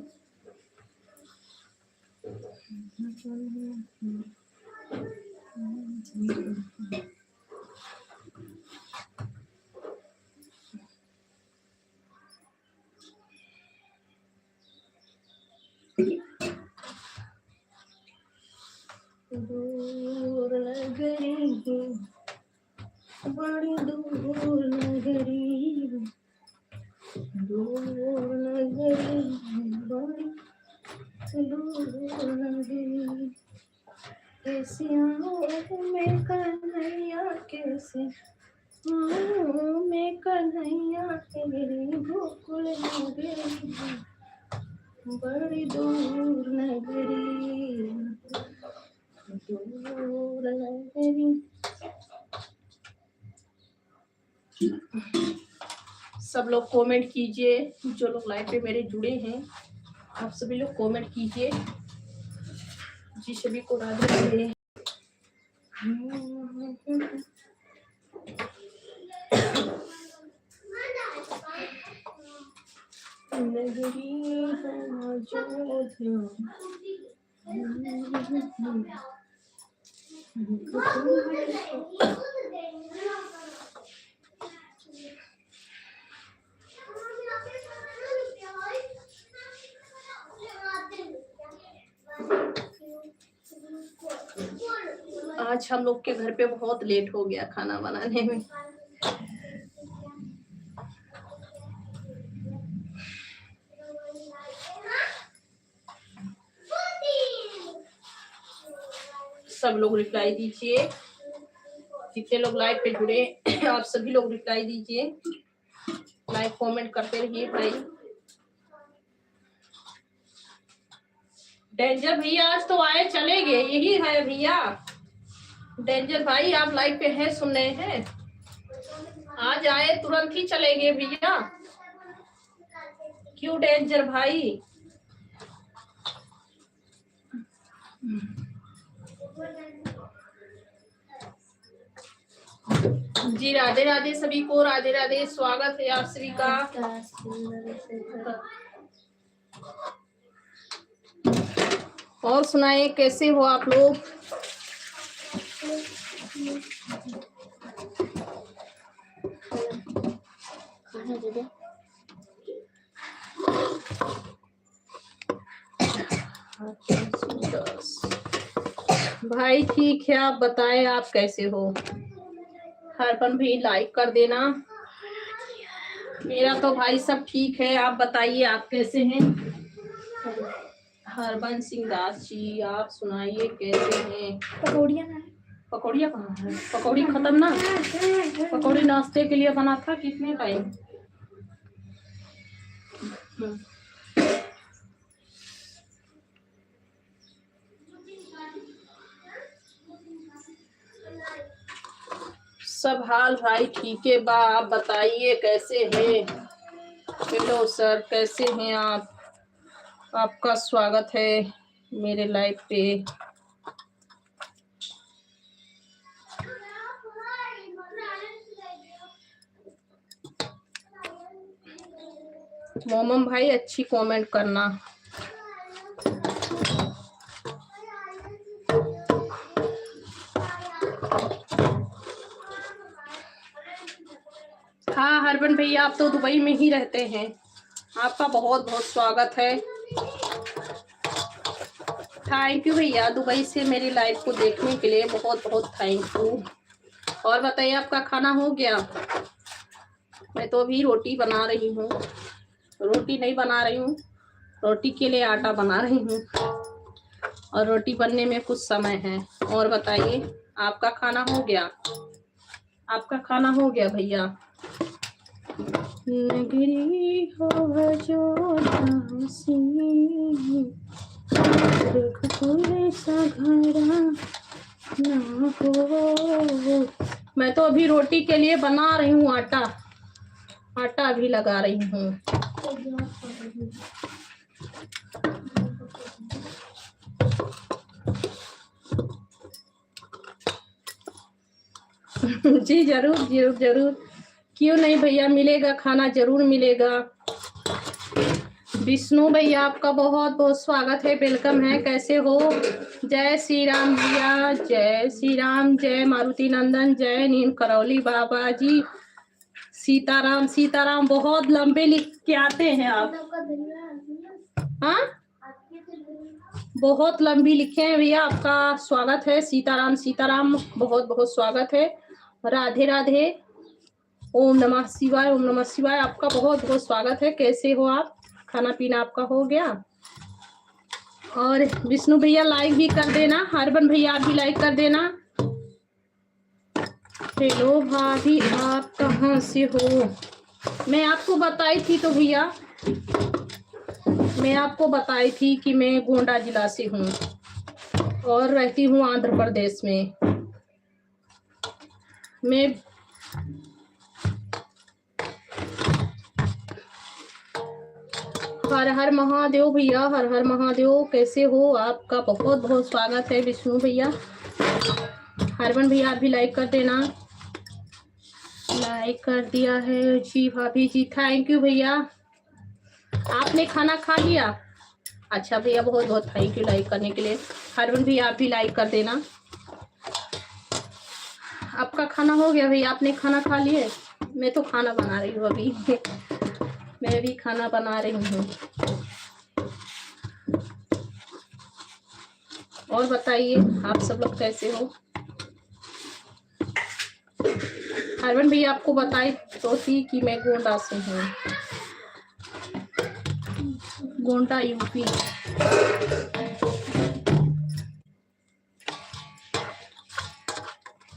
दूर नगरी, बड़ी दूर नगरी, दूर नगरी, बड़ी दूर नगरी, कैसे आऊं मैं कन्हैया, कैसे आऊं मैं कन्हैया, तेरी गोकुल नगरी, बड़ी दूर नगरी, दूर नगरी। सब लोग कमेंट कीजिए, जो लोग लाइव पे मेरे जुड़े हैं, आप सभी लोग कमेंट कीजिए जी, सभी को राधे राधे। नगरी आज हम लोग के घर पे बहुत लेट हो गया खाना बनाने में। सब लोग रिप्लाई दीजिए, जितने लोग लाइव पे जुड़े आप सभी लोग रिप्लाई दीजिए, लाइक कमेंट करते रहिए भाई। डेंजर भैया आज तो आए चले गए, यही है भैया। डेंजर भाई आप लाइव पे हैं, सुन रहे हैं? आज आए तुरंत ही चले गए भैया, क्यों डेंजर भाई? जी राधे राधे सभी को, राधे राधे, स्वागत है आप सभी का। और सुनाए कैसे हो आप लोग? भाई ठीक है, आप बताएं आप कैसे हो? हरपन भी लाइक कर देना। मेरा तो भाई सब ठीक है, आप बताइए आप कैसे हैं? हरबंस सिंह दास जी आप सुनाइए कैसे हैं? पकौड़िया कहाँ है? पकौड़ी खत्म ना? पकौड़ी नाश्ते के लिए बना था, कितने टाइम? सब हाल भाई ठीक है बा, आप बताइए कैसे हैं? हेलो सर, कैसे हैं आप? आपका स्वागत है मेरे लाइव पे। मोमम भाई अच्छी कमेंट करना। हाँ हरबन भैया आप तो दुबई में ही रहते हैं, आपका बहुत बहुत स्वागत है। थैंक यू भैया, दुबई से मेरी लाइव को देखने के लिए बहुत बहुत थैंक यू। और बताइए आपका खाना हो गया? मैं तो अभी रोटी बना रही हूँ, रोटी नहीं बना रही हूँ, रोटी के लिए आटा बना रही हूँ, और रोटी बनने में कुछ समय है। और बताइए आपका खाना हो गया? आपका खाना हो गया भैया? नगरी हो जो ना हो। मैं तो अभी रोटी के लिए बना रही हूँ आटा, आटा भी लगा रही हूँ। जी जरूर जरूर जरूर, क्यों नहीं भैया, मिलेगा खाना, जरूर मिलेगा। विष्णु भैया आपका बहुत बहुत स्वागत है, वेलकम है, कैसे हो? जय श्री राम भैया, जय श्री राम, जय मारुति नंदन, जय नीम करौली बाबा जी, सीताराम सीताराम। बहुत लंबे लिख के आते हैं आप। हाँ बहुत लंबी लिखे हैं भैया, आपका स्वागत है। सीताराम सीताराम, बहुत बहुत स्वागत है। राधे राधे, ओम नमः शिवाय, ओम नमः शिवाय, आपका बहुत बहुत स्वागत है। कैसे हो आप? खाना पीना आपका हो गया? और विष्णु भैया लाइक भी कर देना, हरबन भैया आप भी लाइक कर देना। हेलो भाभी आप कहाँ से हो? मैं आपको बताई थी तो भैया, मैं आपको बताई थी कि मैं गोंडा जिला से हूँ और रहती हूँ आंध्र प्रदेश में। मैं हर हर महादेव भैया, हर हर महादेव, कैसे हो? आपका बहुत बहुत स्वागत है विष्णु भैया। हरवन भैया आप भी लाइक कर देना। लाइक कर दिया है जी भाभी जी, थैंक यू भैया। आपने खाना खा लिया? अच्छा भैया, बहुत बहुत थैंक यू लाइक करने के लिए। हरवन भैया आप भी लाइक कर देना। आपका खाना हो गया भैया? आपने खाना खा लिया? मैं तो खाना बना रही हूँ अभी मैं भी खाना बना रही हूँ। और बताइए आप सब लोग कैसे हो? हरवन भैया आपको बताई तो थी कि मैं गोंडा से हूँ, गोंडा यूपी।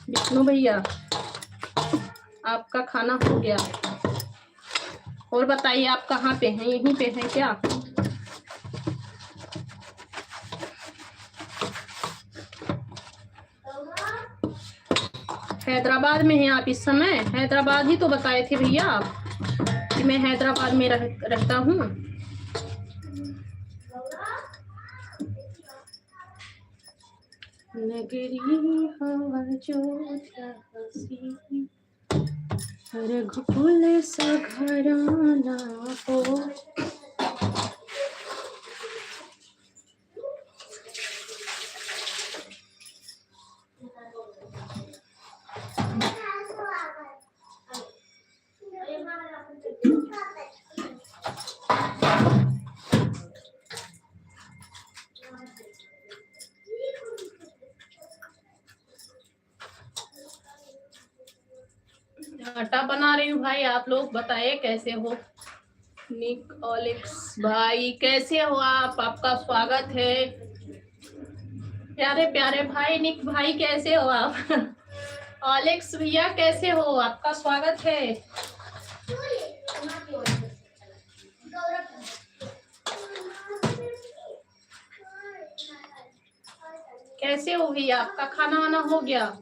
विष्णु भैया आपका खाना हो गया? और बताइए आप कहाँ पे हैं, यहीं पे हैं क्या? हैदराबाद में हैं आप इस समय? हैदराबाद ही तो बताए थे भैया आप कि मैं हैदराबाद में रहता हूँ। नगरी हवा जो हसी रघुकुल सा घराना हो। आटा बना रही हूँ भाई, आप लोग बताइए कैसे हो? निक ओलेक्स भाई कैसे हो आप? आपका स्वागत है। प्यारे प्यारे भाई निक भाई कैसे हो आप? ओलेक्स भैया कैसे हो? आपका स्वागत है। कैसे हो भैया? आपका खाना वाना हो गया?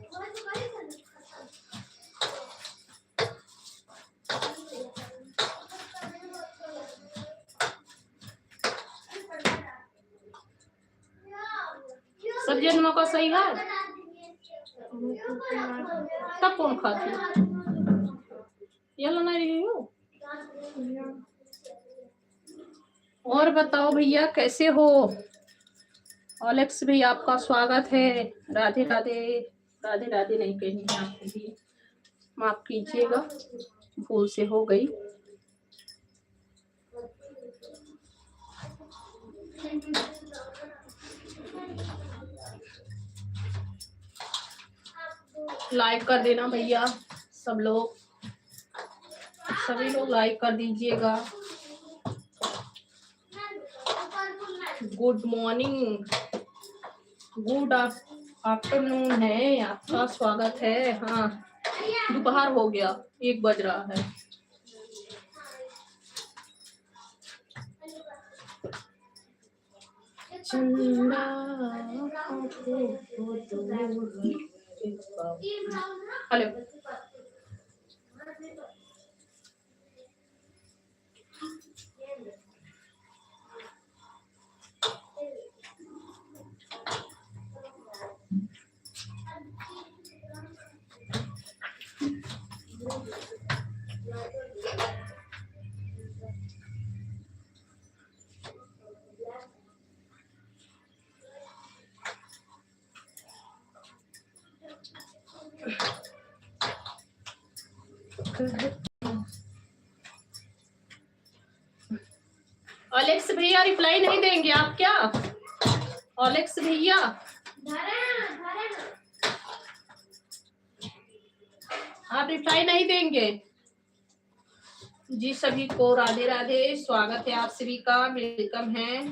सब जन्मों का सही है। तब कौन खाती? ये लो नहीं हो। और बताओ भैया कैसे हो? ओलेक्स भी आपका स्वागत है। राधे राधे। राधे राधे नहीं कही आपको भी, माफ कीजिएगा, भूल से हो गई। लाइक कर देना भैया, सब लोग, सभी लोग लाइक कर दीजिएगा। गुड मॉर्निंग, गुड आफ्टरनून है, आपका स्वागत है। हाँ दोपहर हो गया, 1 बज रहा है। चंदा हेलो ओलेक्स भैया रिप्लाई नहीं देंगे आप क्या? ओलेक्स भैया आप रिप्लाई नहीं देंगे जी? सभी को राधे राधे, स्वागत है आप सभी का, वेलकम है।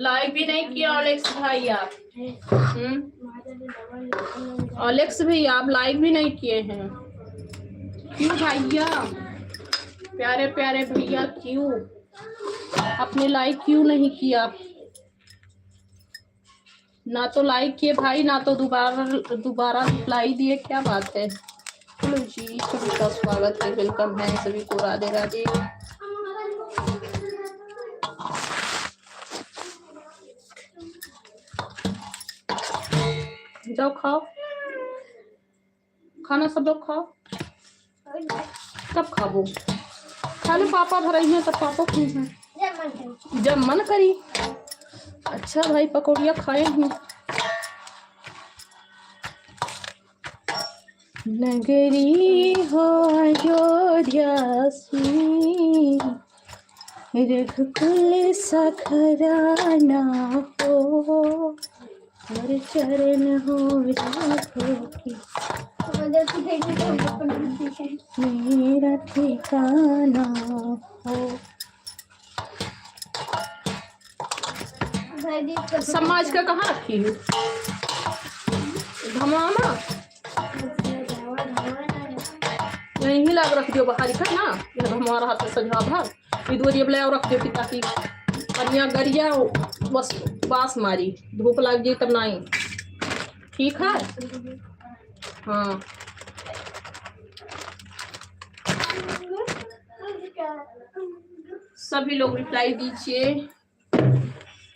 लाइक भी नहीं किया ओलेक्स भाई आप? ओलेक्स भी आप लाइक भी नहीं किए हैं, क्यों भैया? प्यारे प्यारे भैया क्यों आपने लाइक क्यों नहीं किया? ना तो लाइक किए भाई, ना तो दोबारा रिप्लाई दिए, क्या बात है? चलो जी, सभी का स्वागत है, वेलकम है सभी को, राधे राधे। जाओ खाओ खाना, सब लोग खाओ। कब खाओ? खा लो, पापा भरई हैं तब पापा क्यों हैं? जब मन करी। अच्छा भाई पकौड़िया खाए हूँ। नगरी हो अयोध्या सी रघुकुल सखराना हो, हर चरण हो राघव की, मेरा ठिकाना हो। समाज का कहाँ रखी हूँ धमाना, यहीं लाग रख दियो बाहर का ना, ये हमारा हाथ सजा भर इधर ये बुलाओ रख दियो ताकि अन्य गरिया बस बास मारी धूप लग जाए तब नहीं ठीक है। हाँ सभी लोग रिप्लाई दीजिए।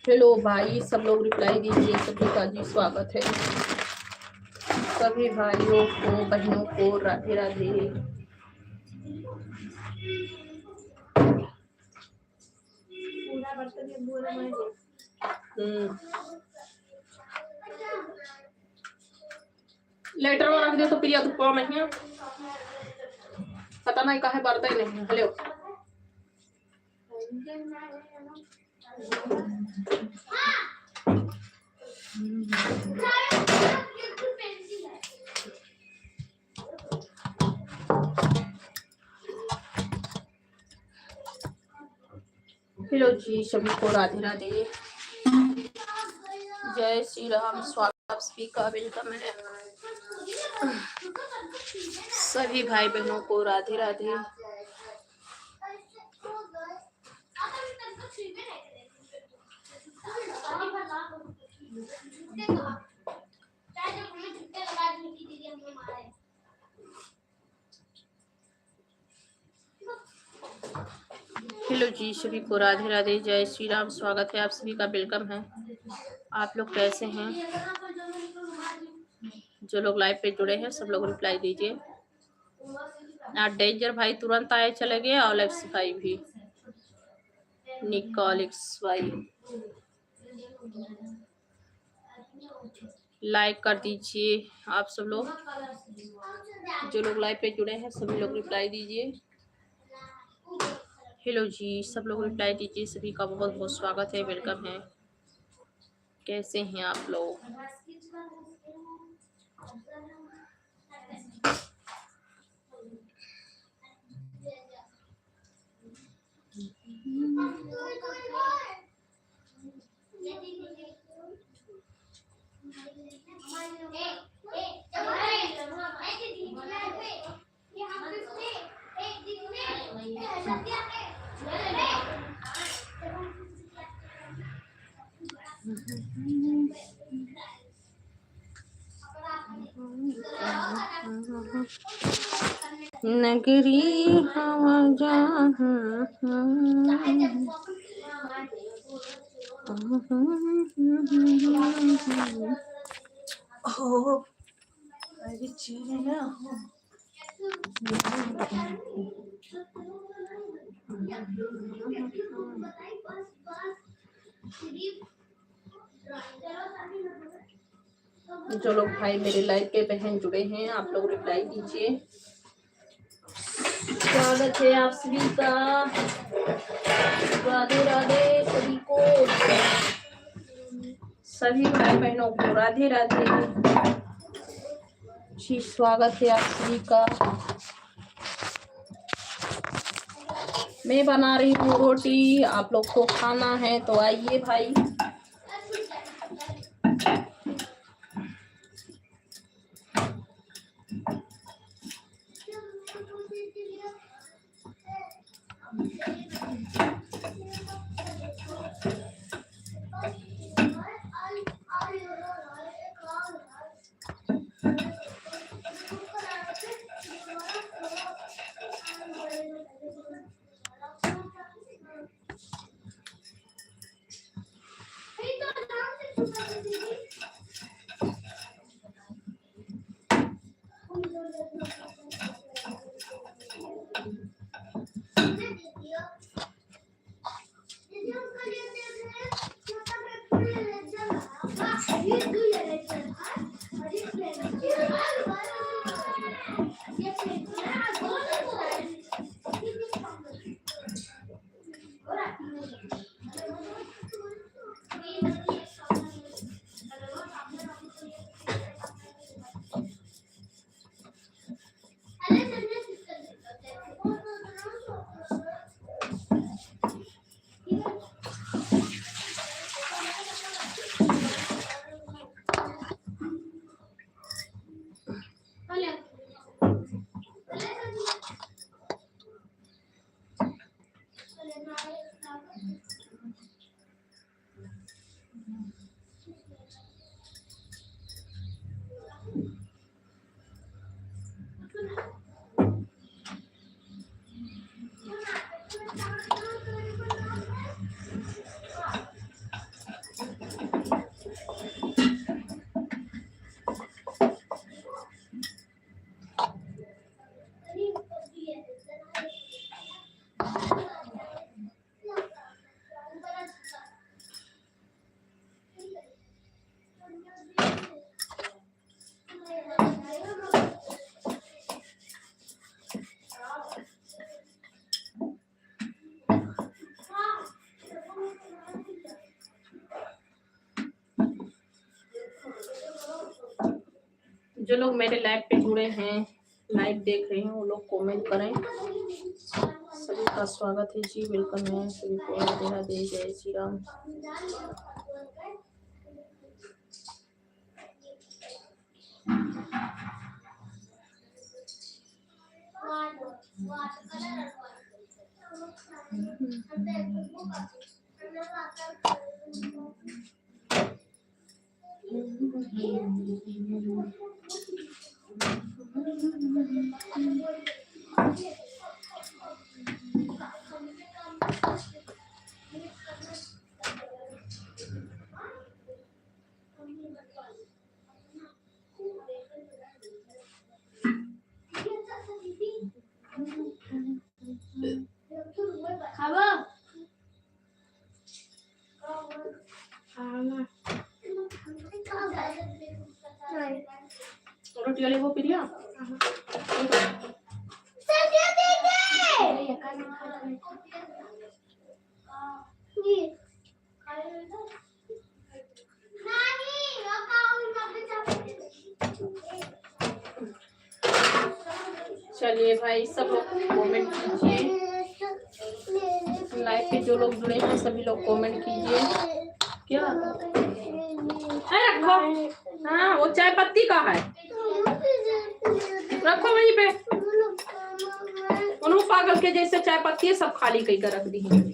हेलो भाई, सब लोग रिप्लाई दीजिए। सभी का जी स्वागत है। सभी भाइयों को बहनों को राधे राधे। लेटर में रख दिया तो प्रिया धुपा में है, पता नहीं काहे बढ़ता ही नहीं। हेलो हेलो जी, सभी को राधे राधे, जय श्री राम। स्वागत आप सभी का वेलकम है। सभी भाई बहनों को राधे राधे। हेलो जी, सभी को राधे राधे, जय श्री राम। स्वागत है आप सभी का, वेलकम है। आप लोग कैसे हैं? जो लोग लाइव पे जुड़े हैं सब लोग रिप्लाई दीजिए। डेंजर भाई तुरंत आए चले गए, और एक्स भाई भी, निकॉल एक्स भाई लाइक कर दीजिए। आप सब लोग जो लोग लाइव पे जुड़े हैं सभी लोग रिप्लाई दीजिए। हेलो जी, सब लोग रिप्लाई दीजिए। सभी का बहुत बहुत स्वागत है, वेलकम है। कैसे हैं आप लोग? नगरी हवा जहाँ हो जो लोग भाई मेरे लाइव पे बहन जुड़े हैं आप लोग रिप्लाई दीजिए। स्वागत है आप सभी का, राधे राधे सभी को, सभी भाई बहनों को राधे राधे जी। स्वागत है आप सभी का। मैं बना रही हूँ रोटी, आप लोग को खाना है तो आइए भाई। जो लोग मेरे लाइव पे जुड़े हैं, लाइव देख रहे हैं, वो लोग कमेंट करें। सभी का स्वागत है जी, वेलकम है सभी को। राधे राधे, जय श्री राम। रोटी वाले वो प्रिया चलिए भाई, सब लोग कमेंट कीजिए। लाइव पे जो लोग जुड़े हैं सभी लोग कमेंट कीजिए। क्या रखो? हाँ, वो चाय पत्ती का है, रखो वहीं पे। उन्होंने पागल के जैसे चाय पत्ती है, सब खाली कई कर रख दी है।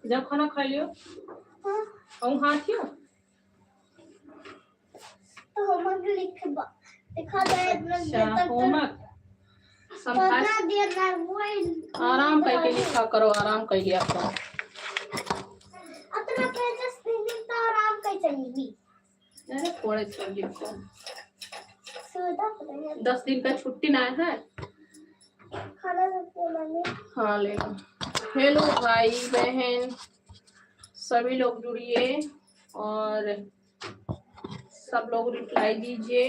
जब खाना खा लियो और हाथियो तो होमवर्क लिखा जाए अच्छा, होमवर्क आराम करके लिखा करो, आराम कर लिया करो। अपना पेजेस दिन तो आराम कर चलेगी। अरे थोड़े छोड़ लिखो, सुधा 10 दिन का छुट्टी ना है। खाना मम्मी हाँ ले लो। हेलो भाई बहन, सभी लोग जुड़िए और सब लोग रिप्लाई दीजिए।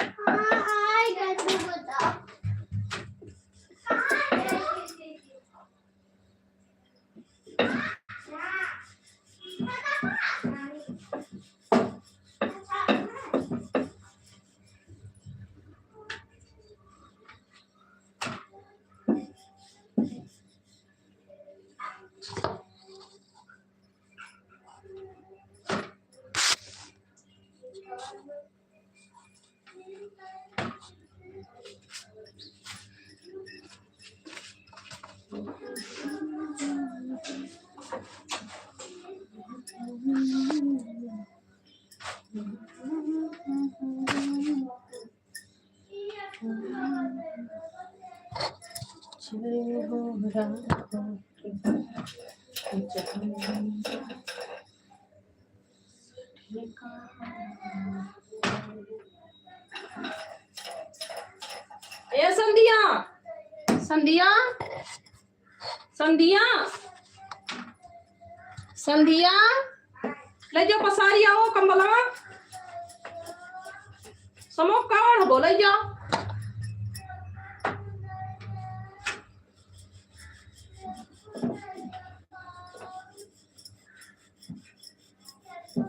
हाय गंदू बता चरण हो राखो ए संधिया संधिया संधिया संधिया ले जाओ पसारी आओ कंबलवा समो कावड़ हो ले जाओ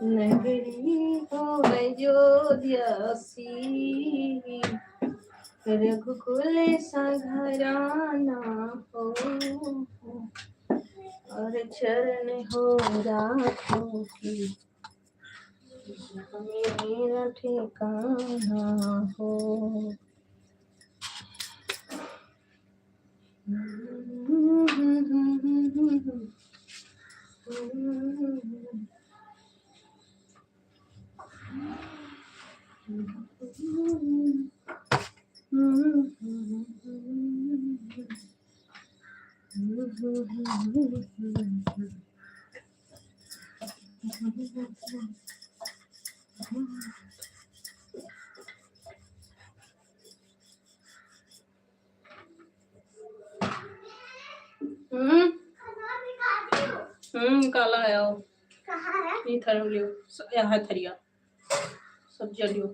नगरी हो अयोध्यासी रघुकुल सघराना हो और चरण हो राखो की मेरा ठिकाना हो। काला है वो कहाँ है? ये थरम लियो यहाँ थरिया सब्जी लियो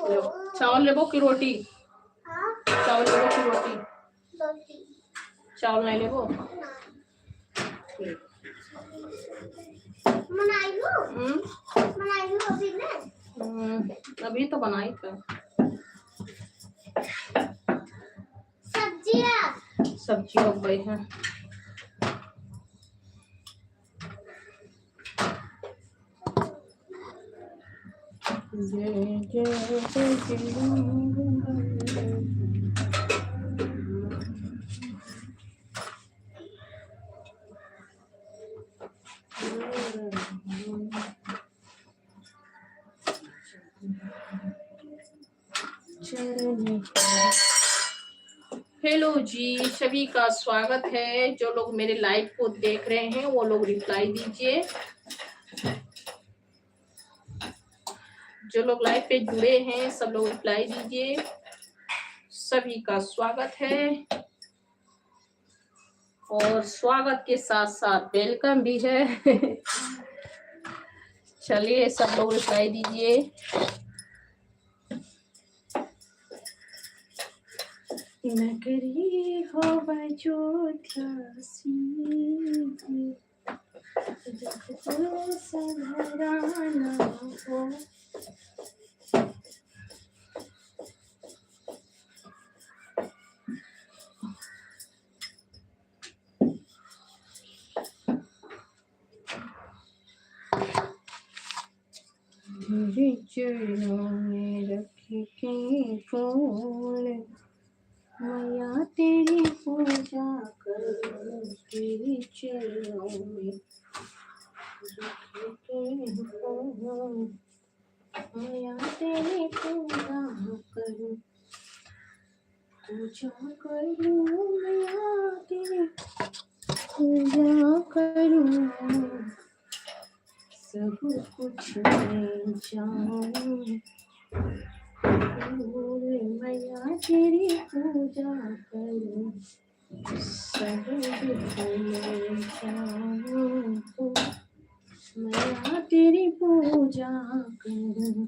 लियो चावल लेबो की रोटी हाँ? चावल लेबो की रोटी रोटी चावल नहीं लेबो बनाई लो अभी ने अभी तो बनाई था सब्जी हो गई है जय जय हेलो जी सभी का स्वागत है। जो लोग मेरे लाइव को देख रहे हैं वो लोग रिप्लाई दीजिए। जो लोग लाइव पे जुड़े हैं सब लोग रिप्लाई दीजिए। सभी का स्वागत है और स्वागत के साथ साथ वेलकम भी है। चलिए सब लोग रिप्लाई दीजिए। नगरी हो अयोध्यासी सघराना हो चरणों में रखे के फूल मैया तेरी पूजा करूं तेरे चरणों में रखे के फूल मैया तेरी पूजा करूं मैया तेरी पूजा करूं सब कुछ मैं जाऊं मैया तेरी पूजा करूं सब कुछ मैं जाऊं मैया तेरी पूजा करूं।